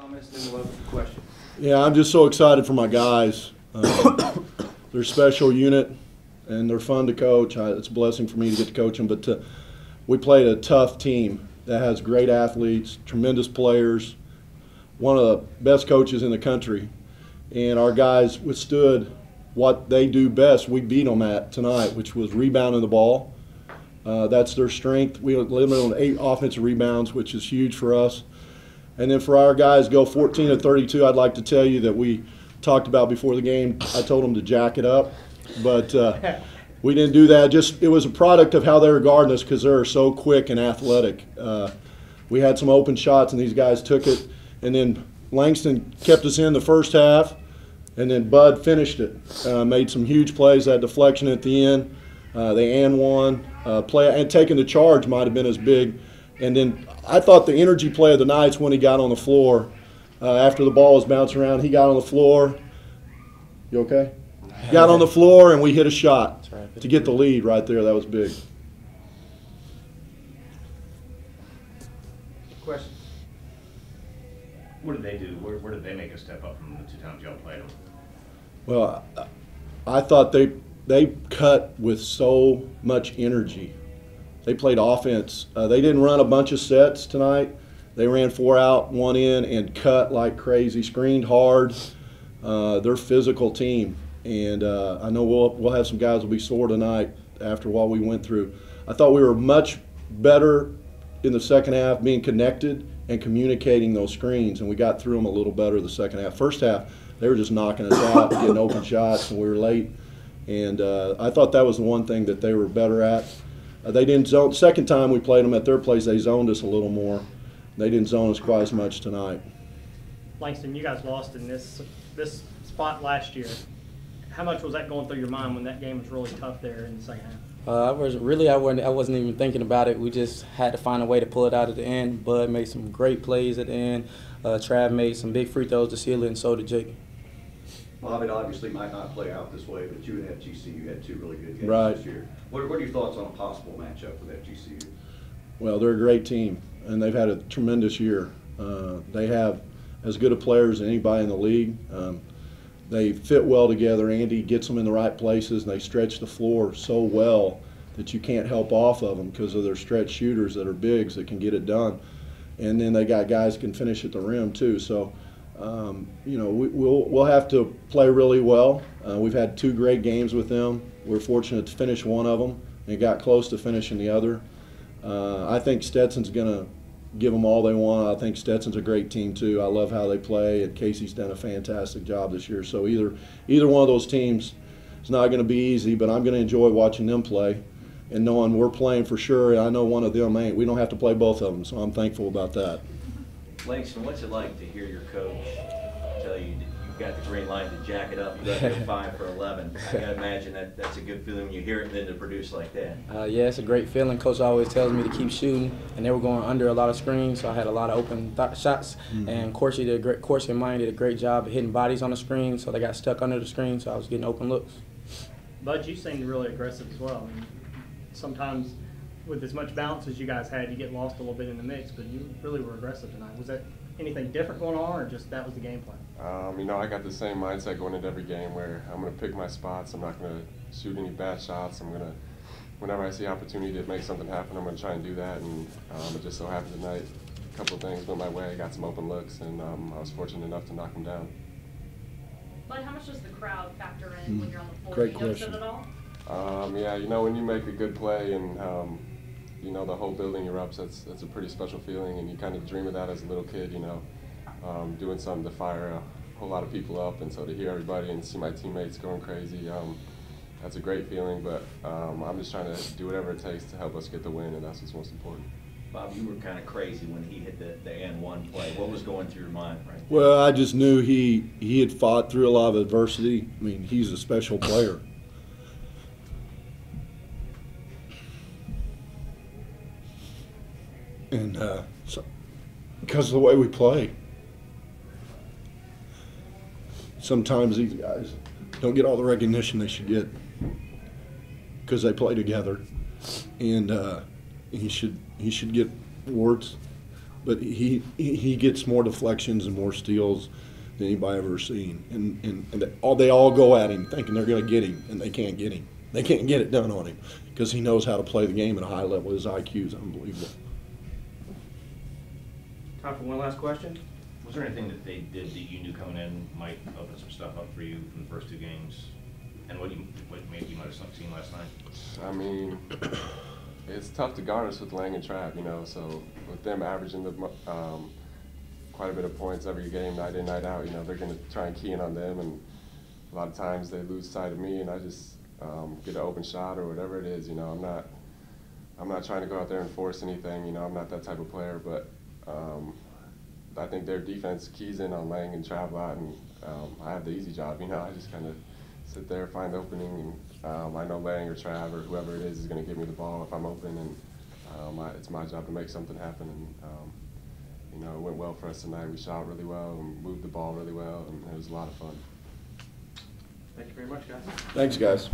Comments, then we'll have a question. Yeah, I'm just so excited for my guys. They're a special unit, and they're fun to coach. It's a blessing for me to get to coach them. But we played a tough team that has great athletes, tremendous players, one of the best coaches in the country. And our guys withstood what they do best. We beat them at tonight, which was rebounding the ball. That's their strength. We limited on 8 offensive rebounds, which is huge for us. And then for our guys go 14 to 32, I'd like to tell you that we talked about before the game. I told them to jack it up, but we didn't do that. Just it was a product of how they were guarding us because they're so quick and athletic. We had some open shots, and these guys took it. And then Langston kept us in the first half, and then Bud finished it. Made some huge plays. That deflection at the end, they and one play, and taking the charge might have been as big. And then I thought the energy play of the night's when he got on the floor. After the ball was bouncing around, he got on the floor. You okay? Got on the floor, and we hit a shot to get the lead right there. That was big. Question. What did they do? Where did they make a step up from the 2 times y'all played them? Well, I thought they cut with so much energy. They played offense. They didn't run a bunch of sets tonight. They ran 4 out, 1 in, and cut like crazy, screened hard. They're a physical team, and I know we'll have some guys will be sore tonight after what we went through. I thought we were much better in the second half being connected and communicating those screens, and we got through them a little better the second half. First half, they were just knocking us out, getting open shots, and we were late. And I thought that was the one thing that they were better at. They didn't zone. Second time we played them at their place, they zoned us a little more. They didn't zone us quite as much tonight. Langston, you guys lost in this spot last year. How much was that going through your mind when that game was really tough there in the second half? I wasn't even thinking about it. We just had to find a way to pull it out at the end. Bud made some great plays at the end. Trav made some big free throws to seal it, and so did Jake. Well, it obviously might not play out this way, but you and FGCU had 2 really good games Right. this year. What are your thoughts on a possible matchup with FGCU? Well, they're a great team, and they've had a tremendous year. They have as good a players as anybody in the league. They fit well together. Andy gets them in the right places, and they stretch the floor so well that you can't help off of them because of their stretch shooters that are bigs that can get it done. And then they got guys that can finish at the rim too. So, you know, we'll have to play really well. We've had 2 great games with them. We're fortunate to finish one of them and got close to finishing the other. I think Stetson's going to give them all they want. I think Stetson's a great team too. I love how they play, and Casey's done a fantastic job this year. So either one of those teams is not going to be easy, but I'm going to enjoy watching them play and knowing we're playing for sure. And I know one of them ain't. We don't have to play both of them, so I'm thankful about that. Langston, what's it like to hear your coach tell you that you've got the green light to jack it up, you got to go 5 for 11? I gotta imagine that's a good feeling when you hear it and then to produce like that. Yeah, it's a great feeling. Coach always tells me to keep shooting, and they were going under a lot of screens, so I had a lot of open shots. And Corsi and Mine did a great job of hitting bodies on the screen, so they got stuck under the screen, so I was getting open looks. Bud, you seemed really aggressive as well. I mean, sometimes with as much balance as you guys had, you get lost a little bit in the mix, but you really were aggressive tonight. Was that anything different going on, or just that was the game plan? You know, I got the same mindset going into every game where I'm going to pick my spots. I'm not going to shoot any bad shots. I'm going to, whenever I see opportunity to make something happen, I'm going to try and do that. And it just so happened tonight, a couple of things went my way. I got some open looks, and I was fortunate enough to knock them down. But how much does the crowd factor in when you're on the floor? Great Do you notice question. it at all? Yeah, you know, when you make a good play and you know the whole building erupts, that's a pretty special feeling, and you kind of dream of that as a little kid, you know, doing something to fire a whole lot of people up, and so to hear everybody and see my teammates going crazy, that's a great feeling. But I'm just trying to do whatever it takes to help us get the win, and that's what's most important. Bob, you were kind of crazy when he hit the and one play. What was going through your mind right there? Well, I just knew he had fought through a lot of adversity. I mean, he's a special player. And so, because of the way we play, sometimes these guys don't get all the recognition they should get because they play together, and he should get awards but he gets more deflections and more steals than anybody I've ever seen. And they all go at him thinking they're going to get him, and they can't get him. They can't get it done on him because he knows how to play the game at a high level. His IQ is unbelievable. Time for one last question. Was there anything that they did that you knew coming in might open some stuff up for you from the first two games? And what maybe you might have seen last night? I mean, it's tough to guard us with Lang and Trav, you know, so with them averaging quite a bit of points every game, night in, night out, you know, they're going to try and key in on them, and a lot of times they lose sight of me, and I just get an open shot or whatever it is, you know. I'm not trying to go out there and force anything, you know, I'm not that type of player, but I think their defense keys in on Lang and Trav a lot, and I have the easy job, you know. I just kind of sit there, find the opening, and I know Lang or Trav or whoever it is going to give me the ball if I'm open, and it's my job to make something happen. And you know, it went well for us tonight. We shot really well and moved the ball really well, and it was a lot of fun. Thank you very much, guys. Thanks, guys.